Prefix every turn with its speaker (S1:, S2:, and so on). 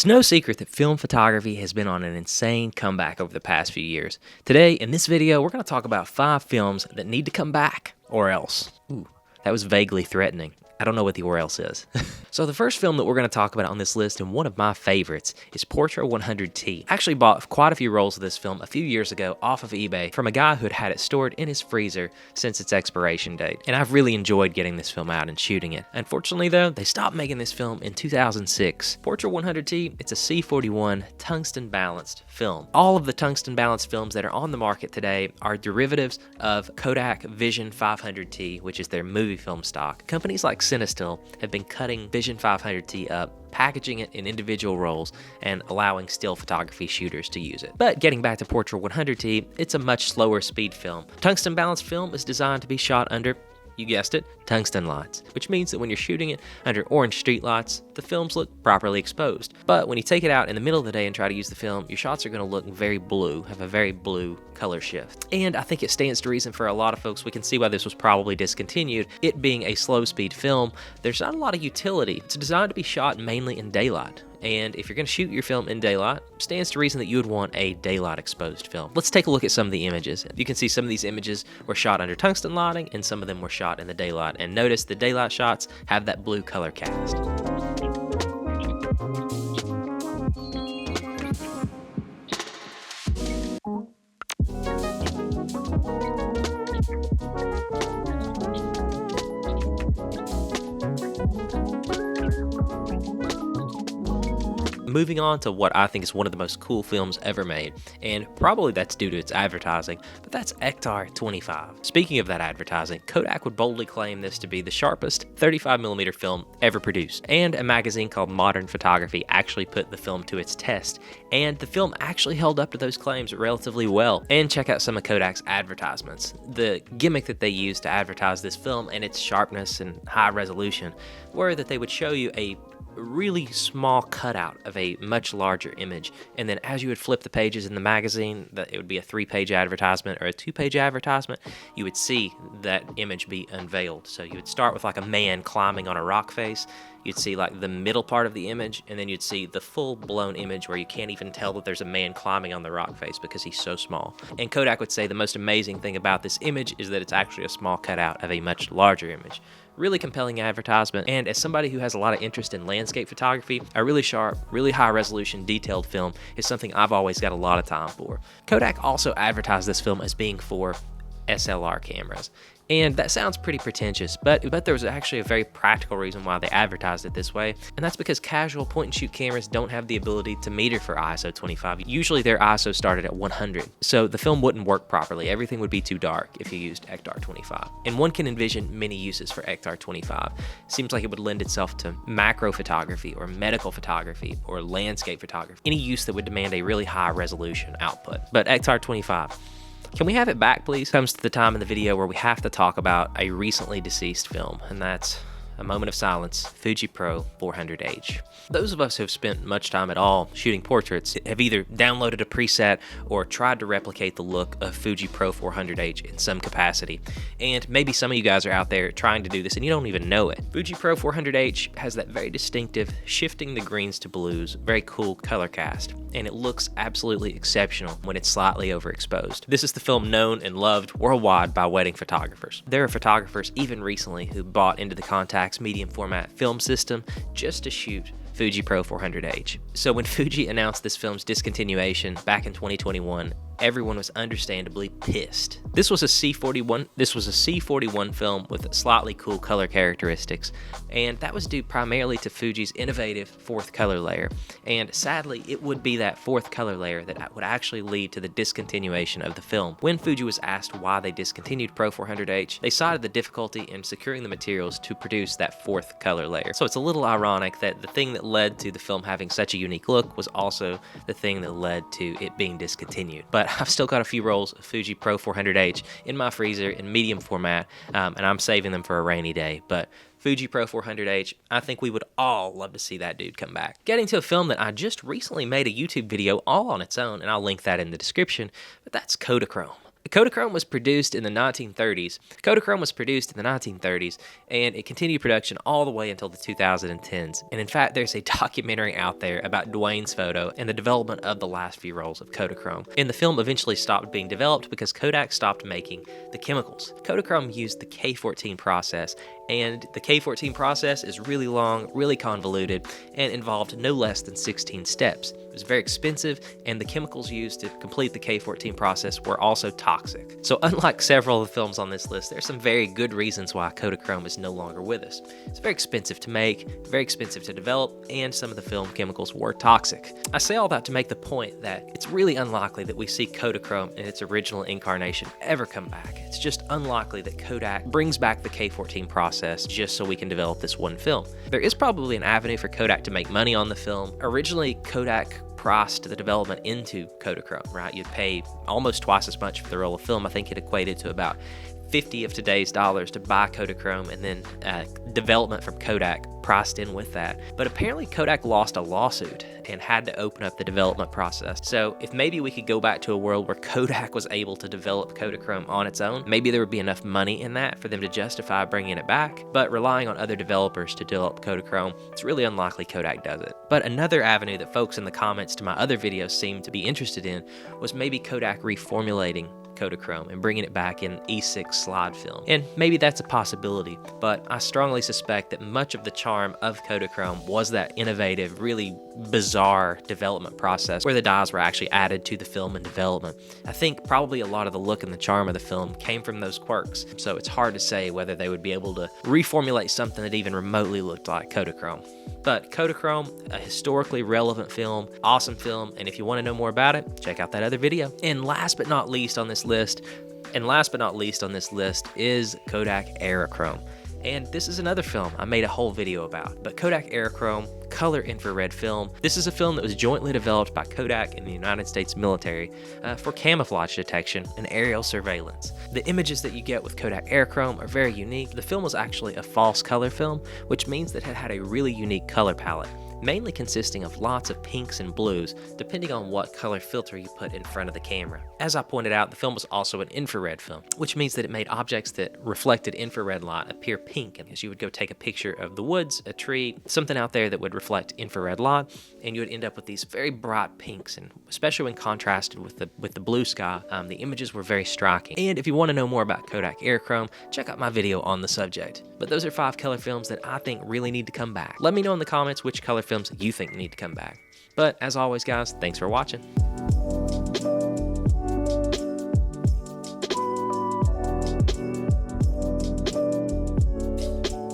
S1: It's no secret that film photography has been on an insane comeback over the past few years. Today, in this video, we're going to talk about 5 films that need to come back, or else. Ooh, that was vaguely threatening. I don't know what the or else is. So the first film that we're going to talk about on this list, and one of my favorites, is Portra 100T. I actually bought quite a few rolls of this film a few years ago off of eBay from a guy who had had it stored in his freezer since its expiration date. And I've really enjoyed getting this film out and shooting it. Unfortunately though, they stopped making this film in 2006. Portra 100T, it's a C41 tungsten balanced film. All of the tungsten balanced films that are on the market today are derivatives of Kodak Vision 500T, which is their movie film stock. Companies like Cinestill have been cutting Vision 500T up, packaging it in individual rolls, and allowing still photography shooters to use it. But getting back to Portra 100T, it's a much slower speed film. Tungsten balanced film is designed to be shot under, you guessed it, tungsten lights, which means that when you're shooting it under orange street lights, the films look properly exposed. But when you take it out in the middle of the day and try to use the film, your shots are going to look very blue, have a very blue color shift. And I think it stands to reason for a lot of folks, we can see why this was probably discontinued. It being a slow speed film, there's not a lot of utility. It's designed to be shot mainly in daylight. And if you're going to shoot your film in daylight, it stands to reason that you would want a daylight exposed film. Let's take a look at some of the images. You can see some of these images were shot under tungsten lighting and some of them were shot in the daylight. And notice the daylight shots have that blue color cast. Moving on to what I think is one of the most cool films ever made, and probably that's due to its advertising, but that's Ektar 25. Speaking of that advertising, Kodak would boldly claim this to be the sharpest 35mm film ever produced, and a magazine called Modern Photography actually put the film to its test, and the film actually held up to those claims relatively well. And check out some of Kodak's advertisements. The gimmick that they used to advertise this film and its sharpness and high resolution were that they would show you a really small cutout of a much larger image, and then as you would flip the pages in the magazine, that it would be a 3-page advertisement or a 2-page advertisement, you would see that image be unveiled. So you would start with like a man climbing on a rock face, you'd see like the middle part of the image, and then you'd see the full-blown image where you can't even tell that there's a man climbing on the rock face because he's so small. And Kodak would say the most amazing thing about this image is that it's actually a small cutout of a much larger image. Really compelling advertisement, and as somebody who has a lot of interest in landscape photography, a really sharp, really high resolution detailed film is something I've always got a lot of time for. Kodak also advertised this film as being for SLR cameras. And that sounds pretty pretentious, but there was actually a very practical reason why they advertised it this way, and that's because casual point-and-shoot cameras don't have the ability to meter for ISO 25. Usually their ISO started at 100, so the film wouldn't work properly. Everything would be too dark if you used Ektar 25. And one can envision many uses for Ektar 25. Seems like it would lend itself to macro photography or medical photography or landscape photography, any use that would demand a really high resolution output. But Ektar 25, can we have it back, please? Comes to the time in the video where we have to talk about a recently deceased film, and that's a moment of silence, Fuji Pro 400H. Those of us who have spent much time at all shooting portraits have either downloaded a preset or tried to replicate the look of Fuji Pro 400H in some capacity. And maybe some of you guys are out there trying to do this and you don't even know it. Fuji Pro 400H has that very distinctive shifting the greens to blues, very cool color cast, and it looks absolutely exceptional when it's slightly overexposed. This is the film known and loved worldwide by wedding photographers. There are photographers even recently who bought into the Contax medium format film system just to shoot Fuji Pro 400H. So when Fuji announced this film's discontinuation back in 2021, everyone was understandably pissed. This was a C41 film with slightly cool color characteristics, and that was due primarily to Fuji's innovative 4th color layer. And sadly, it would be that 4th color layer that would actually lead to the discontinuation of the film. When Fuji was asked why they discontinued Pro 400H, they cited the difficulty in securing the materials to produce that 4th color layer. So it's a little ironic that the thing that led to the film having such a unique look was also the thing that led to it being discontinued. But I've still got a few rolls of Fuji Pro 400H in my freezer in medium format, and I'm saving them for a rainy day. But Fuji Pro 400H, I think we would all love to see that dude come back. Getting to a film that I just recently made a YouTube video all on its own, and I'll link that in the description, but that's Kodachrome. Kodachrome was produced in the 1930s. Kodachrome was produced in the 1930s, and it continued production all the way until the 2010s. And in fact, there's a documentary out there about Dwayne's photo and the development of the last few rolls of Kodachrome. And the film eventually stopped being developed because Kodak stopped making the chemicals. Kodachrome used the K14 process, and the K14 process is really long, really convoluted, and involved no less than 16 steps. It was very expensive, and the chemicals used to complete the K14 process were also toxic. So unlike several of the films on this list, there's some very good reasons why Kodachrome is no longer with us. It's very expensive to make, very expensive to develop, and some of the film chemicals were toxic. I say all that to make the point that it's really unlikely that we see Kodachrome in its original incarnation ever come back. It's just unlikely that Kodak brings back the K14 process just so we can develop this one film. There is probably an avenue for Kodak to make money on the film. Originally, Kodak priced the development into Kodachrome, right? You'd pay almost twice as much for the roll of film. I think it equated to about 50 of today's dollars to buy Kodachrome, and then development from Kodak priced in with that. But apparently Kodak lost a lawsuit and had to open up the development process. So if maybe we could go back to a world where Kodak was able to develop Kodachrome on its own, maybe there would be enough money in that for them to justify bringing it back. But relying on other developers to develop Kodachrome, it's really unlikely Kodak does it. But another avenue that folks in the comments to my other videos seemed to be interested in was maybe Kodak reformulating Kodachrome and bringing it back in E6 slide film. And maybe that's a possibility, but I strongly suspect that much of the charm of Kodachrome was that innovative, really bizarre development process where the dyes were actually added to the film in development. I think probably a lot of the look and the charm of the film came from those quirks, so it's hard to say whether they would be able to reformulate something that even remotely looked like Kodachrome. But Kodachrome, a historically relevant film, awesome film, and if you want to know more about it, check out that other video. And last but not least on this list is Kodak Airchrome. And this is another film I made a whole video about. But Kodak Airchrome, color infrared film. This is a film that was jointly developed by Kodak and the United States military for camouflage detection and aerial surveillance. The images that you get with Kodak Airchrome are very unique. The film was actually a false color film, which means that it had a really unique color palette, mainly consisting of lots of pinks and blues, depending on what color filter you put in front of the camera. As I pointed out, the film was also an infrared film, which means that it made objects that reflected infrared light appear pink, and as you would go take a picture of the woods, a tree, something out there that would reflect infrared light, and you would end up with these very bright pinks, and especially when contrasted with the blue sky, the images were very striking. And if you want to know more about Kodak Airchrome, check out my video on the subject. But those are 5 color films that I think really need to come back. Let me know in the comments which color films you think need to come back. But as always, guys, thanks for watching.